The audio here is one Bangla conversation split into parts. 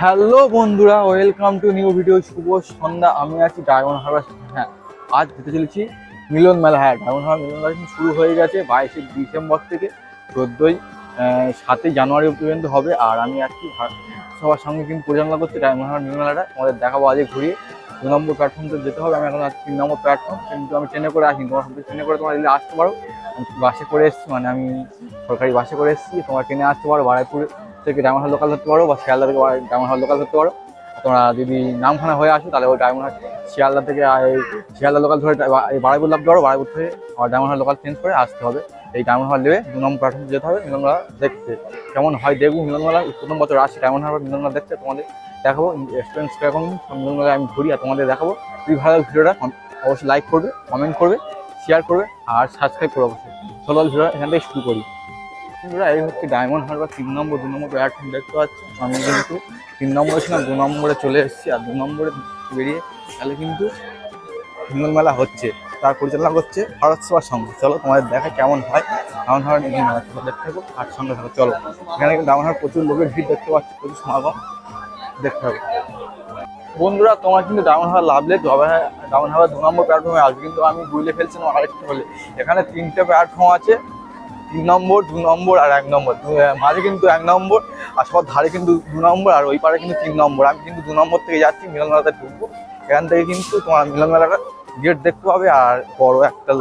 হ্যালো বন্ধুরা, ওয়েলকাম টু নিউ ভিডিও। শুভ সন্ধ্যা। আমি আছি ডায়মন্ড হারবার। হ্যাঁ, আজ যেতে চলেছি মিলন মেলা। হ্যাঁ, ডায়মন্ড হারবার মিলন মেলা কিন্তু শুরু হয়ে গেছে 22শে ডিসেম্বর থেকে 7ই জানুয়ারি পর্যন্ত হবে। আর আমি আছি সবার সঙ্গে কিন্তু পরিচালনা করছি ডায়মন্ড হারবার মিলন মেলাটা। তোমাদের দেখাবো আজকে ঘুরিয়ে। 2 নম্বর প্ল্যাটফর্মতে যেতে হবে। আমি এখন 3 নম্বর প্ল্যাটফর্ম, কিন্তু আমি ট্রেনে করে আসিনি। তোমার সঙ্গে ট্রেনে করে তোমরা যদি আসতে পারো, বাসে করে এসেছি, মানে আমি সরকারি বাসে করে এসেছি। তোমরা ট্রেনে আসতে পারো, বারাইপুর থেকে ডায়মন্ড হারবার লোকাল ধরতে পারো, বা শিয়ালদা থেকে ডায়মন্ড হারবার লোকাল ধরতে পারো। তোমরা যদি নামখানা হয়ে আসো তাহলে ওই ডায়মন্ড হারবার শিয়ালদা থেকে শিয়ালদা লোকাল ধরে বারাইপুর লাভতে পারো। বারাইপুর থেকে ডায়মন্ড হারবার লোকাল চেঞ্জ করে আসতে হবে। এই ডায়মন্ড হারবার নেবে 2 নম্বর প্ল্যাটফর্মে যেতে হবে মিলন মেলা দেখতে। কেমন হয় দেখবো মিলন মেলা। প্রথম বছর আসছি ডায়মন্ড হারবার মিলন মেলা দেখতে। তোমাদের দেখাবো এক্সপিরিয়েন্স কিরকম মিলন মেলায় আমি ঘুরি, আর তোমাদের দেখাবো। যদি ভালো লাগে ভিডিওটা অবশ্যই লাইক করবে, কমেন্ট করবে, শেয়ার করবে, আর সাবস্ক্রাইব করবে অবশ্যই। চলো ভিডিও এখান থেকে শুরু করি। এই হচ্ছে ডায়মন্ড হারবার 2 নম্বর প্ল্যাটফর্ম দেখতে পাচ্ছ। আমি কিন্তু 3 নম্বরে ছিলাম, 2 নম্বরে চলে এসেছি। আর 2 নম্বরে বেরিয়ে তাহলে কিন্তু মিলন মেলা হচ্ছে, তার পরিচালনা করছে ভারত সেবার সংঘ। চলো তোমাদের দেখা কেমন হয় ডায়মন্ড হারবার মিলন মেলা। দেখতে থাকো আর সঙ্গে থাকো। চলো, এখানে কিন্তু ডায়মন্ড হারবার প্রচুর লোকের ভিড় দেখতে পাচ্ছ, প্রচুর সমাগম দেখতে হবে। বন্ধুরা, তোমার কিন্তু ডায়মন্ড হারবার লাভলে ডায়মন্ড হারবার 2 নম্বর প্ল্যাটফর্মে আসবে, কিন্তু আমি বুঝলে ফেলছিলাম আরেকটা হলে। এখানে 3টে প্ল্যাটফর্ম আছে, 3 নম্বর, 2 নম্বর আর 1 নম্বর। মাঝে কিন্তু 1 নম্বর, আর সবার ধারে কিন্তু 2 নম্বর, আর ওই পারে কিন্তু 3 নম্বর। আমি কিন্তু 2 নম্বর থেকে যাচ্ছি, মিলন মেলাতে ঢুকবো। এখান থেকে কিন্তু তোমার মিলন মেলাটা গেট দেখতে পাবে, আর বড় একটা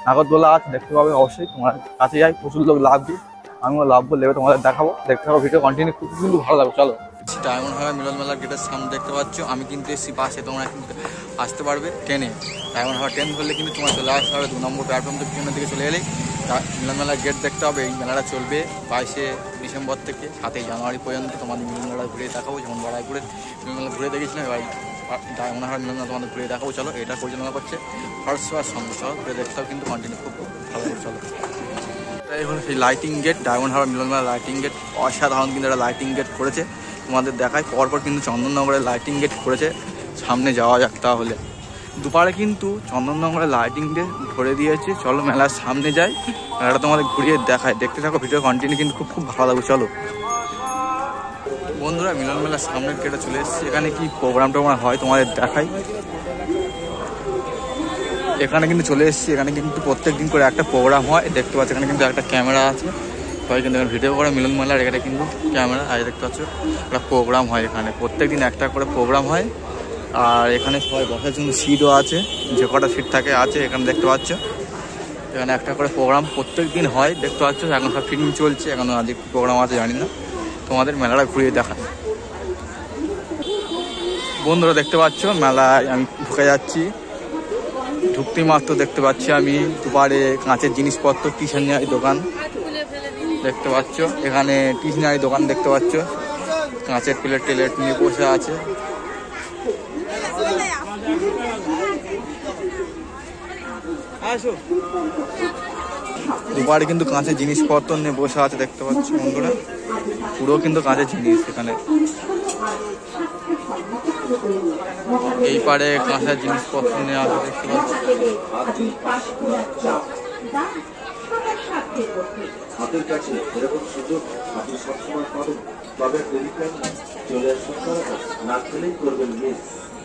নাগরদোলা আছে দেখতে পাবে। অবশ্যই তোমার কাছে যাই, প্রচুর লোক লাভবে, আমিও লাভবো, লেবে তোমাদের দেখাবো। দেখতে পাবো ভিডিও কন্টিনিউ, খুব কিন্তু ভালো লাগবে। চলো, ডায়মন্ড হারবার মিলন মেলার গেটের সামনে দেখতে পাচ্ছ। আমি কিন্তু এসছি বাসে, তোমরা কিন্তু আসতে পারবে ট্রেনে। ডায়মন্ড হারবার ট্রেন ধরলে কিন্তু তোমার চলে আসতে হবে 2 নম্বর প্ল্যাটফর্ম থেকে। ট্রেনের দিকে চলে এলেই মিলন মেলার গেট দেখতে হবে। এই মেলাটা চলবে 22শে ডিসেম্বর থেকে 7ই জানুয়ারি পর্যন্ত। তোমাদের মিলন মেলা ঘুরে দেখাবো, যেমন বারাইপুরের মিলন মেলা ঘুরে দেখেছিলাম, এবার ডায়মন্ড হারবার মিলন মেলা তোমাদের ঘুরে দেখাবো। চলো, এটা পরিচালনা করছে ভারত সেবার সংঘ। চলো ঘুরে দেখতে হবে, কিন্তু কন্টিনিউ খুব ভালো করে। চলো, এই হলো সেই লাইটিং গেট, ডায়মন্ড হারবার মিলন মেলা লাইটিং গেট। অসাধারণ কিন্তু একটা লাইটিং গেট করেছে, তোমাদের দেখায়। পরপর কিন্তু চন্দননগরের লাইটিং গেট করেছে। সামনে যাওয়া যাক তাহলে। দুপারে কিন্তু চন্দননগরের লাইটিং গেট ভরে দিয়েছে। চলো মেলার সামনে যাই, মেলাটা তোমাদের ঘুরিয়ে দেখায়। দেখতে থাকো ভিডিও কন্টিনিউ, কিন্তু খুব ভালো লাগবে। চলো বন্ধুরা, মিলন মেলার সামনের গেটে চলে এসেছি। এখানে কি প্রোগ্রাম হয় তোমাদের দেখাই। এখানে কিন্তু চলে এসেছি। এখানে কিন্তু প্রত্যেক দিন করে একটা প্রোগ্রাম হয়, দেখতে পাচ্ছ। এখানে কিন্তু একটা ক্যামেরা আছে, সবাই কিন্তু ভিডিও করে মিলন মেলার। এখানে কিন্তু ক্যামেরা আজ দেখতে পাচ্ছ, একটা প্রোগ্রাম হয়। এখানে প্রত্যেক দিন একটা করে প্রোগ্রাম হয়। আর এখানে সবাই বসার জন্য সিটও আছে, যে কটা সিট থাকে আছে এখানে দেখতে পাচ্ছ। এখানে একটা করে প্রোগ্রাম প্রত্যেক দিন হয়, দেখতে পাচ্ছ। এখন সব ফিটিং চলছে, এখন আজকে প্রোগ্রাম আছে জানি না। তোমাদের মেলাটা ঘুরিয়ে দেখায়। বন্ধুরা দেখতে পাচ্ছ, মেলায় আমি ঢুকে যাচ্ছি। ঢুকতেই মাত্র দেখতে পাচ্ছি আমি দুপারে কাঁচের জিনিসপত্র, স্টেশনারি দোকান দেখতে পাচ্ছ। এখানে স্টেশনারি দোকান দেখতে পাচ্ছ, কাঁচের প্লেট টেলেট নিয়ে বসে আছে। দুপারে কিন্তু কাঁচের জিনিসপত্র নিয়ে বসে আছে, দেখতে পাচ্ছ বন্ধুরা। পুরো কিন্তু কাঁচের জিনিস এখানে। এই পারে কাঁচের জিনিসপত্র নিয়ে আছে, দেখতে পাচ্ছি। হাতের কাছে এরকম সুযোগ আপনি সবসময় পাবেন, তবে চলে আসুন। না খেলেই করবেন মিস।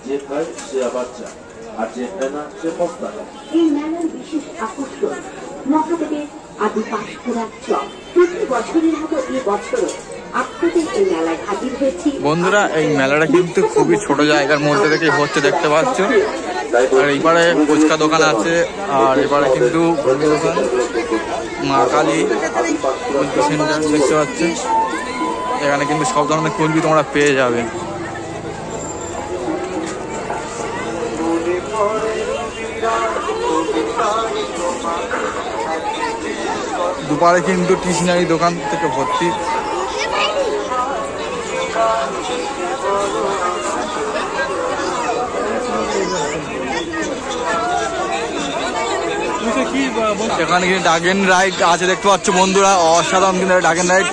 যে খায় সে আবার চায়, আর যে খায় না সে পস্তা। এই মেলার বিশেষ আকর্ষণ মহাদেবের আদি পাঁশকুড়ার চক। প্রতি বছরের মতো এই বছরও বন্ধুরা, এই মেলাটা কিন্তু খুবই ছোট জায়গার মধ্যে থেকে হচ্ছে, দেখতে পাচ্ছ। আর এইবারে ফুচকা দোকান আছে, আর এবারে কিন্তু দোকান মা কালী সেন্টার দেখতে পাচ্ছ। এখানে কিন্তু সব ধরনের কুলফি তোমরা পেয়ে যাবে। দুপারে কিন্তু স্টেশনারি দোকান থেকে ভর্তি। এখানে কিন্তু ড্রাগন রাইড আছে, দেখতে পাচ্ছ বন্ধুরা। অসাধারণ কিন্তু ড্রাগন রাইড,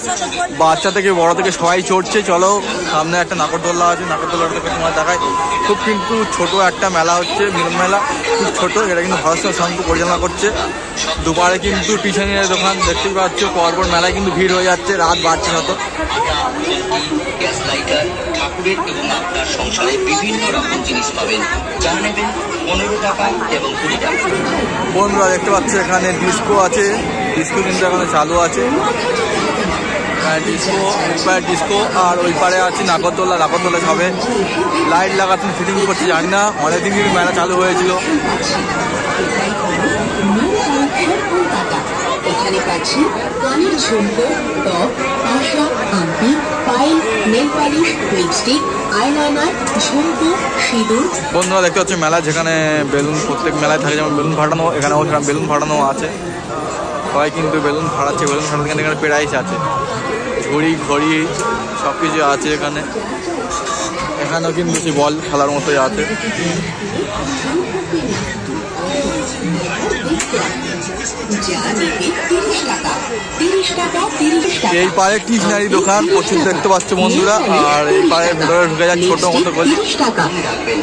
বাচ্চা থেকে বড় থেকে সবাই চড়ছে। চলো, সামনে একটা নাগরদোলা আছে, নাগরদোলা থেকে তোমার দেখায়। খুব কিন্তু ছোট একটা মেলা হচ্ছে, মিলন মেলা খুব ছোট। এটা কিন্তু ভারত সেবার সংঘ পরিচালনা করছে। দুপারে কিন্তু স্টেশনারি দোকান দেখতেই পাচ্ছ। পরপর মেলায় কিন্তু ভিড় হয়ে যাচ্ছে, রাত বাড়ছে যত। ঠাকুরের এবং আপনার সংসারে বিভিন্ন রকম জিনিস পাবেন, যা নেবেন 15 টাকা এবং 20 টাকা। বন্ধুরা দেখতে পাচ্ছি এখানে ডিস্কো আছে, ডিস্কো কিন্তু এখানে চালু আছে। ডিস্কো ডিস্কো আর ওই পারে আছে নাগরদোলা। নাগরদোলা সবে লাইট লাগাচ্ছেন, ফিটিং করছে জানি না, অনেকদিন কিন্তু মেলা চালু হয়েছিল। এখানে পাচ্ছি কানের ঝুমকো, টপ, আশা, আংটি, পাইল, নেল পালিশ, লিপস্টিক, আইলাইনার, ঝুমকো, সিঁদুর। বন্ধুরা দেখতে পাচ্ছি মেলা, যেখানে বেলুন প্রত্যেক মেলায় থাকে, যেমন বেলুন ফাটানো, এখানেও বেলুন ফাটানো আছে। সবাই কিন্তু বেলুন ফাটাচ্ছে, বেলুন ফাটাতে এখানে প্রাইস আছে, ঘড়ি ঘড়ি সব কিছু আছে এখানে। এখানেও কিন্তু বল খেলার মতোই আছে। এই পারে টিশনারি দোকান প্রচুর দেখতে পাচ্ছ বন্ধুরা, আর এই পারে ভেতরে ঢুকে যায় ছোট মতো গলি।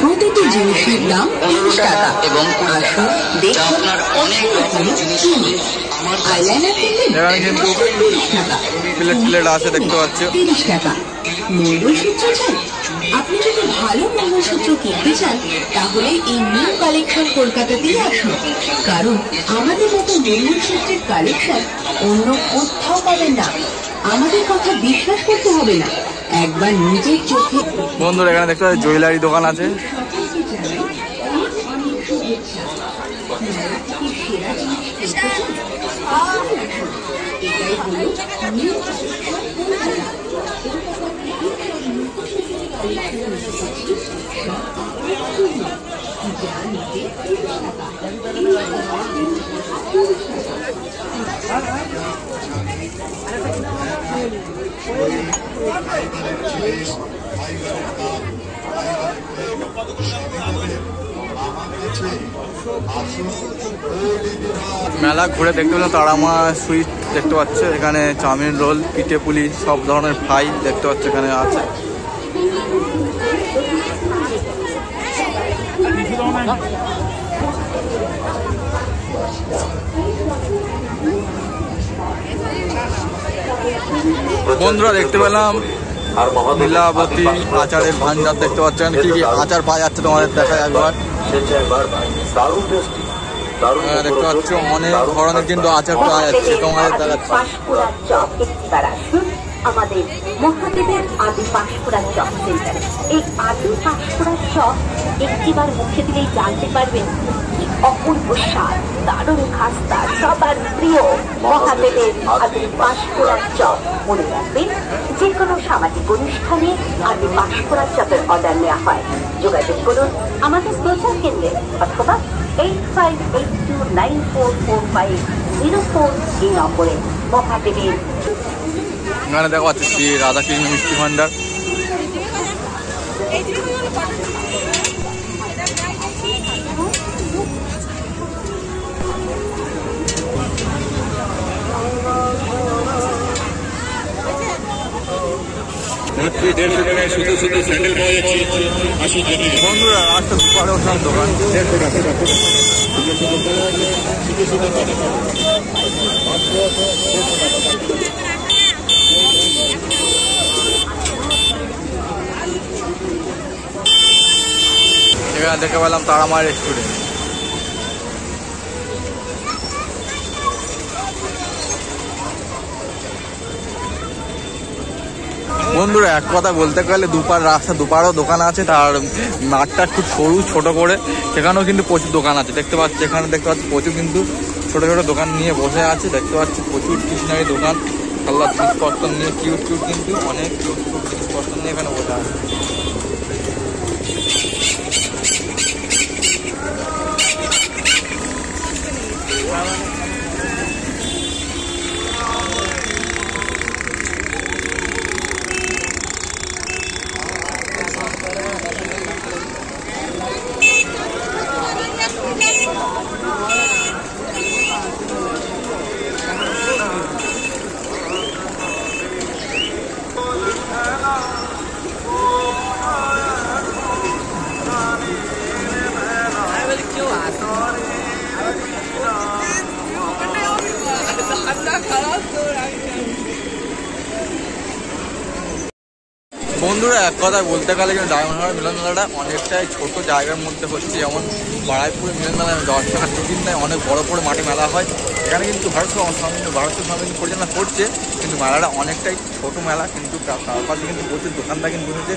প্রতিটি জিনিসের দাম 30 টাকা এবং আপনার অনেক রকম জিনিস এখানে কিন্তু প্লেট প্লেট আছে দেখতে পাচ্ছ। 30 টাকা। মঙ্গলসূত্র চাই? আপনি যদি ভালো মঙ্গলসূত্র কিনতে চান তাহলে এই নিউ কালেকশন কলকাতাতেই আসুন, কারণ আমাদের মতো মঙ্গলসূত্রের কালেকশন অন্য কোথাও পাবেন না। আমাদের কথা বিশ্বাস করতে হবে না, একবার নিজের চোখে। বন্ধুরা এখানে দেখতে পাচ্ছি জুয়েলারি দোকান আছে। মেলা ঘুরে দেখতে পেলাম তারামা সুইট দেখতে পাচ্ছ, এখানে চাউমিন রোল, পিঠে পুলি সব ধরনের ফ্রাই দেখতে পাচ্ছ এখানে আছে। বন্ধুরা দেখতে পেলাম লীলাবতী আচারের ভান্ডার দেখতে পাচ্ছেন, কি কি আচার পাওয়া যাচ্ছে তোমাদের দেখা একবার। দেখতে পাচ্ছ অনেক ধরনের কিন্তু আচার পাওয়া যাচ্ছে তোমাদের দেখাচ্ছে। আমাদের মহাদেবের আদি পাঁশকুড়ার চপ সেন্টারে এই আদি পাঁশকুড়ার চপ একটিবার মুখে দিলেই জানতে পারবেন কি অপূর্ব স্বাদ, দারুণ খাস্তা, সবার প্রিয় মহাদেবের আদি পাঁশকুড়ার চপ। মনে রাখবেন, যে কোনো সামাজিক অনুষ্ঠানে আদি পাঁশকুড়ার চপের অর্ডার নেওয়া হয়। যোগাযোগ করুন আমাদের প্রচার কেন্দ্রে অথবা 8582944504 এই নম্বরে। মহাদেবের এখানে দেখা যাচ্ছে শ্রী রাধাকৃষ্ণ মিষ্টি ভান্ডার। বন্ধুরা রাস্তা দুপারে ওঠার দোকান। এখানে দেখে পেলাম তারামা রেস্টুরেন্ট। বন্ধুরা এক কথা বলতে গেলে দুপার রাস্তা দুপারও দোকান আছে, তার মাঠটা খুব সরু ছোট করে, সেখানেও কিন্তু প্রচুর দোকান আছে দেখতে পাচ্ছি। এখানে দেখতে পাচ্ছি প্রচুর কিন্তু ছোট ছোট দোকান নিয়ে বসে আছে দেখতে পাচ্ছি, প্রচুর স্টেশনারি দোকান, খেলার জিনিসপত্র নিয়ে কিউট কিউট কিন্তু অনেক জিনিসপত্র নিয়ে এখানে বসে আছে। বন্ধুরা এক কথায় বলতে গেলে কিন্তু ডায়মন্ড হারবার মিলন মেলাটা অনেকটাই ছোট জায়গার মধ্যে হচ্ছে, যেমন বারাইপুরে মিলন মেলা 10 টাকার টিকিট নেয়, অনেক বড় করে মাঠে মেলা হয়। এখানে কিন্তু ভারত সমিতি পরিচালনা করছে, কিন্তু মেলাটা অনেকটাই ছোট মেলা, কিন্তু তার পাশে কিন্তু প্রচুর দোকানদার কিন্তু বসেছে।